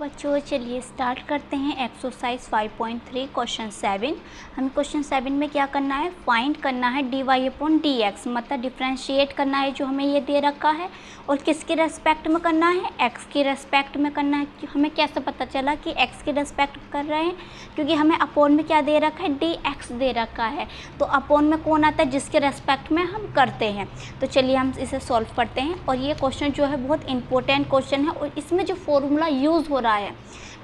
बच्चों, चलिए स्टार्ट करते हैं एक्सरसाइज 5.3 क्वेश्चन 7। हमें क्वेश्चन 7 में क्या करना है, फाइंड करना है dy अपॉन dx, मतलब डिफ्रेंशिएट करना है जो हमें ये दे रखा है। और किसके रेस्पेक्ट में करना है, x के रेस्पेक्ट में करना है। हमें कैसे पता चला कि x के रेस्पेक्ट कर रहे हैं, क्योंकि हमें अपॉन में क्या दे रखा है, dx दे रखा है। तो अपॉन में कौन आता है, जिसके रेस्पेक्ट में हम करते हैं। तो चलिए हम इसे सॉल्व करते हैं। और ये क्वेश्चन जो है बहुत इंपॉर्टेंट क्वेश्चन है, और इसमें जो फॉर्मूला यूज़ हो रहा है,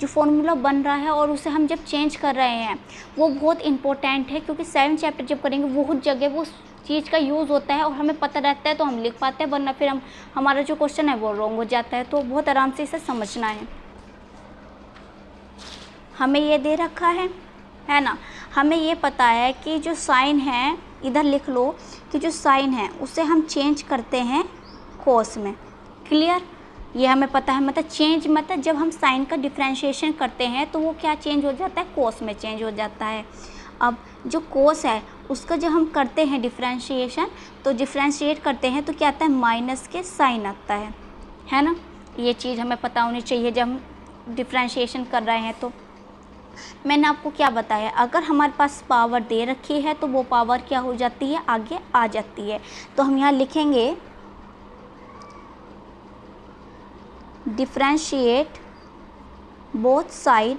जो फॉर्मूला बन रहा है और उसे हम जब चेंज कर रहे हैं, वो बहुत इंपॉर्टेंट है। क्योंकि 7 चैप्टर जब करेंगे बहुत जगह वो चीज़ का यूज़ होता है और हमें पता रहता है तो हम लिख पाते हैं, वरना फिर हमारा जो क्वेश्चन है वो रॉन्ग हो जाता है। तो बहुत आराम से इसे समझना है। हमें ये दे रखा है ना। हमें ये पता है कि जो साइन है, इधर लिख लो कि जो साइन है उसे हम चेंज करते हैं कोस में। क्लियर, ये हमें पता है। मतलब चेंज, मतलब जब हम साइन का डिफ्रेंशिएशन करते हैं तो वो क्या चेंज हो जाता है, कोस में चेंज हो जाता है। अब जो कोस है उसका जब हम करते हैं डिफ्रेंशिएशन, तो डिफ्रेंशिएट करते हैं तो क्या आता है, माइनस के साइन आता है ना। ये चीज़ हमें पता होनी चाहिए जब हम डिफ्रेंशिएशन कर रहे हैं। तो मैंने आपको क्या बताया, अगर हमारे पास पावर दे रखी है तो वो पावर क्या हो जाती है, आगे आ जाती है। तो हम यहाँ लिखेंगे differentiate both side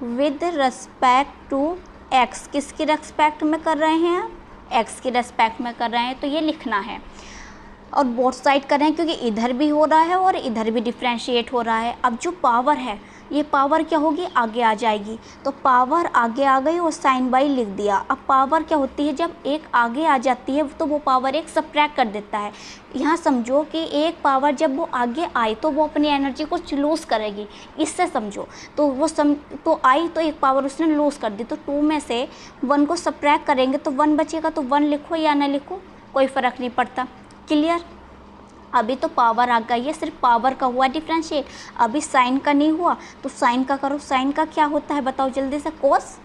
with respect to x। किसके रेस्पेक्ट में कर रहे हैं, x के रेस्पेक्ट में कर रहे हैं, तो ये लिखना है। और बोथ साइड कर रहे हैं क्योंकि इधर भी हो रहा है और इधर भी डिफ्रेंशिएट हो रहा है। अब जो पावर है, ये पावर क्या होगी, आगे आ जाएगी। तो पावर आगे आ गई और साइन बाई लिख दिया। अब पावर क्या होती है, जब एक आगे आ जाती है तो वो पावर एक सबट्रैक्ट कर देता है। यहाँ समझो कि एक पावर जब वो आगे आई तो वो अपनी एनर्जी को लूज़ करेगी, इससे समझो। तो वो तो आई तो एक पावर उसने लूज़ कर दी। तो 2 में से 1 को सबट्रैक्ट करेंगे तो 1 बचेगा। तो 1 लिखो या ना लिखो, कोई फ़र्क नहीं पड़ता। क्लियर, अभी तो पावर आ गई है, सिर्फ पावर का हुआ डिफ्रेंशिएट, अभी साइन का नहीं हुआ। तो साइन का करो। साइन का क्या होता है बताओ जल्दी से, कोस।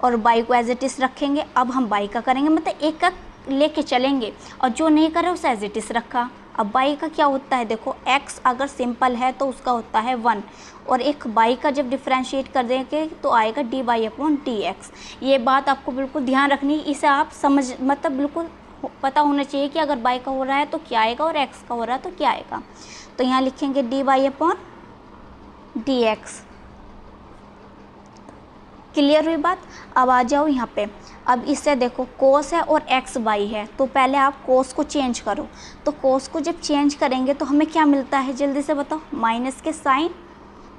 और बाई को एज इट इज़ रखेंगे। अब हम बाई का करेंगे, मतलब एक का लेके चलेंगे, और जो नहीं करे उसे एज इट इज़ रखा। अब बाई का क्या होता है, देखो x अगर सिंपल है तो उसका होता है 1, और एक बाई का जब डिफ्रेंशिएट कर देंगे तो आएगा dy अपॉन dx। ये बात आपको बिल्कुल ध्यान रखनी, इसे आप समझ, मतलब बिल्कुल पता होना चाहिए कि अगर बाई का हो रहा है तो क्या आएगा और x का हो रहा है तो क्या आएगा। तो यहाँ लिखेंगे dy अपॉन dx। क्लियर हुई बात। अब आ जाओ यहाँ पे। अब इससे देखो कोस है और एक्स वाई है, तो पहले आप कोस को चेंज करो। तो कोस को जब चेंज करेंगे तो हमें क्या मिलता है, जल्दी से बताओ, माइनस के साइन,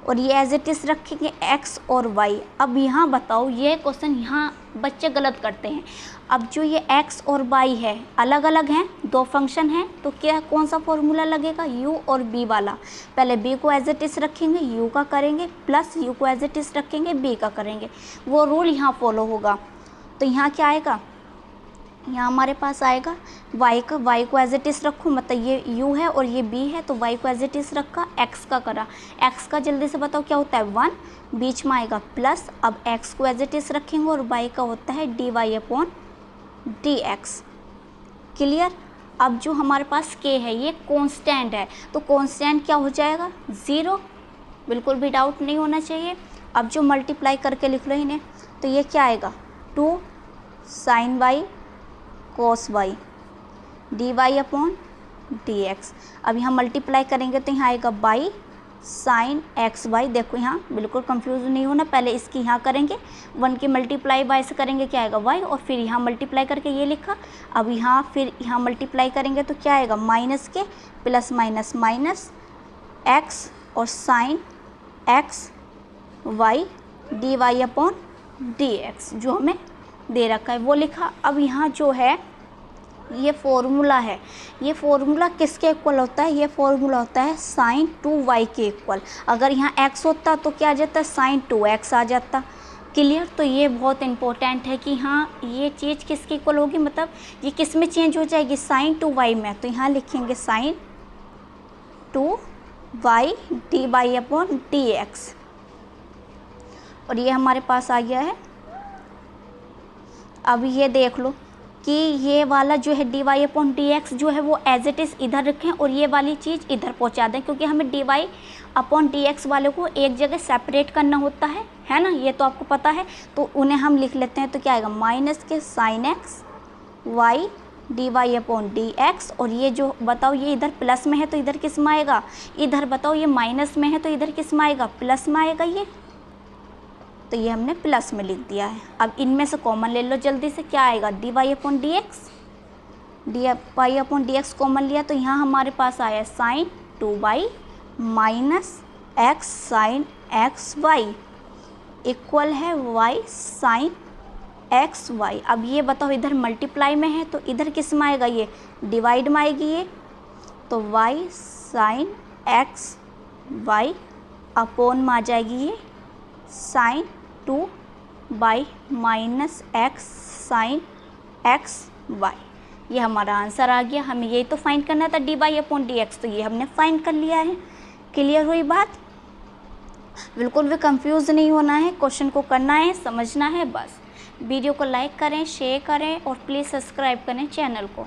और ये एज इट इज़ रखेंगे एक्स और वाई। अब यहाँ बताओ, ये क्वेश्चन यहाँ बच्चे गलत करते हैं। अब जो ये एक्स और वाई है अलग अलग हैं, 2 फंक्शन हैं, तो क्या कौन सा फॉर्मूला लगेगा, u और b वाला। पहले b को एज इट इज़ रखेंगे, u का करेंगे, प्लस u को एज इट इज़ रखेंगे, b का करेंगे। वो रूल यहाँ फॉलो होगा। तो यहाँ क्या आएगा, यहाँ हमारे पास आएगा y का, y को एज इट इज़ रखो, मतलब ये u है और ये b है, तो y को एज इट इज़ रखा, x का करा। x का जल्दी से बताओ क्या होता है, 1, बीच में आएगा प्लस। अब x को एज इट इज़ रखेंगे और y का होता है dy अपॉन dx। क्लियर। अब जो हमारे पास k है ये कांस्टेंट है, तो कांस्टेंट क्या हो जाएगा, 0, बिल्कुल भी डाउट नहीं होना चाहिए। अब जो मल्टीप्लाई करके लिख लो इन्हें, तो ये क्या आएगा, 2 sign Y cos y dy upon dx। अब यहाँ मल्टीप्लाई करेंगे तो यहाँ आएगा बाई साइन एक्स वाई। देखो यहाँ बिल्कुल कंफ्यूज नहीं होना, पहले इसकी यहाँ करेंगे, 1 की मल्टीप्लाई बाई से करेंगे क्या आएगा y, और फिर यहाँ मल्टीप्लाई करके ये लिखा। अब यहाँ फिर यहाँ मल्टीप्लाई करेंगे तो क्या आएगा, माइनस के प्लस माइनस माइनस x और sine x y dy upon dx, जो हमें दे रखा है वो लिखा। अब यहाँ जो है ये फॉर्मूला है, ये फॉर्मूला किसके इक्वल होता है, ये फॉर्मूला होता है साइन 2y के इक्वल। अगर यहाँ x होता तो क्या आ जाता, साइन 2x आ जाता। क्लियर। तो ये बहुत इंपॉर्टेंट है कि हाँ ये चीज़ किसके इक्वल होगी, मतलब ये किस में चेंज हो जाएगी, साइन 2y में। तो यहाँ लिखेंगे sign 2y dy upon dx, और ये हमारे पास आ गया है। अब ये देख लो, कि ये वाला जो है dy अपॉन dx जो है वो एज इट इज़ इधर रखें और ये वाली चीज़ इधर पहुंचा दें, क्योंकि हमें dy अपॉन dx वाले को एक जगह सेपरेट करना होता है ना, ये तो आपको पता है। तो उन्हें हम लिख लेते हैं, तो क्या आएगा माइनस के sine x y dy upon dx, और ये जो बताओ ये इधर प्लस में है तो इधर किस में आएगा, इधर बताओ ये माइनस में है तो इधर किस में आएगा, प्लस में आएगा ये, तो ये हमने प्लस में लिख दिया है। अब इनमें से कॉमन ले लो जल्दी से, क्या आएगा dy अपॉन dx कॉमन लिया तो यहाँ हमारे पास आया sine 2y minus x sine x y equal है y साइन एक्स वाई। अब ये बताओ इधर मल्टीप्लाई में है तो इधर किस में आएगा, ये डिवाइड में आएगी ये, तो y sine x y upon में आ जाएगी ये sine 2y minus x sine x y. ये हमारा आंसर आ गया। हमें यही तो फाइंड करना था dy अपॉन dx, तो ये हमने फाइंड कर लिया है। क्लियर हुई बात? बिल्कुल भी कंफ्यूज नहीं होना है, क्वेश्चन को करना है, समझना है बस। वीडियो को लाइक करें, शेयर करें और प्लीज़ सब्सक्राइब करें चैनल को।